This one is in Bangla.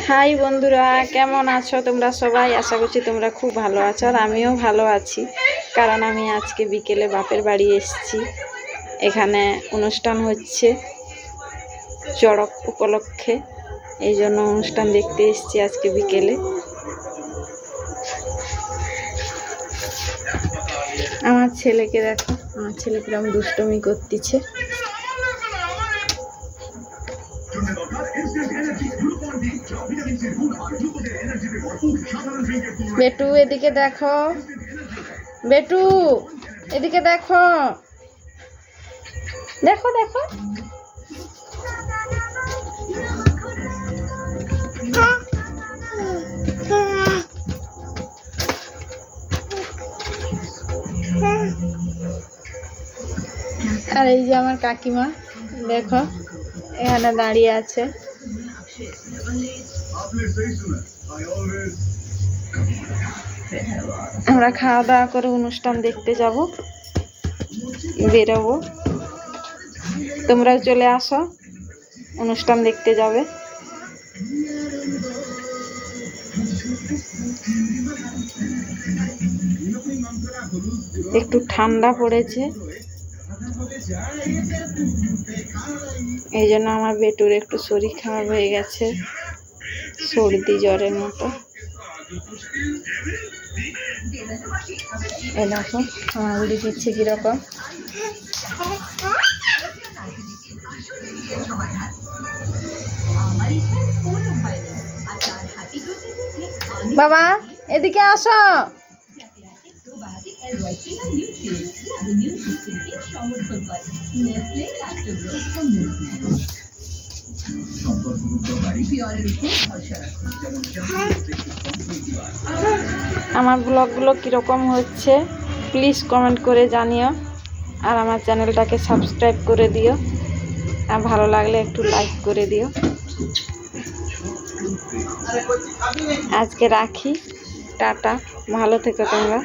হাই বন্ধুরা, কেমন আছো তোমরা সবাই? আশা করছি তোমরা খুব ভালো আছো, আর আমিও ভালো আছি। কারণ আমি আজকে বিকেলে বাপের বাড়ি এসেছি। এখানে অনুষ্ঠান হচ্ছে চড়ক উপলক্ষে, এই জন্য অনুষ্ঠান দেখতে এসেছি আজকে বিকেলে। আমার ছেলেকে দেখো, আমার ছেলে কিরকম দুষ্টুমি করতেছে। বেটু এদিকে দেখো, বেটু এদিকে দেখো, দেখো দেখো। আর এই যে আমার কাকিমা দেখো এখানে দাঁড়িয়ে আছে। আমরা খাওয়া দাওয়া করে অনুষ্ঠান দেখতে যাব, বেরোবো। তোমরাও চলে আসো, অনুষ্ঠান দেখতে যাবে। একটু ঠান্ডা পড়েছে, এই জন্য আমার বেটুর একটু শরীর খারাপ হয়ে গেছে, সর্দি জ্বরের মতো। এই দেখো আমার উড়ি দিচ্ছে কিরকম। বাবা এদিকে আসো। আমার ব্লগগুলো কীরকম হচ্ছে প্লিজ কমেন্ট করে জানিও, আর আমার চ্যানেলটাকে সাবস্ক্রাইব করে দিও, আর ভালো লাগলে একটু লাইক করে দিও। আজকে রাখি, টাটা, ভালো থেকো তোমরা।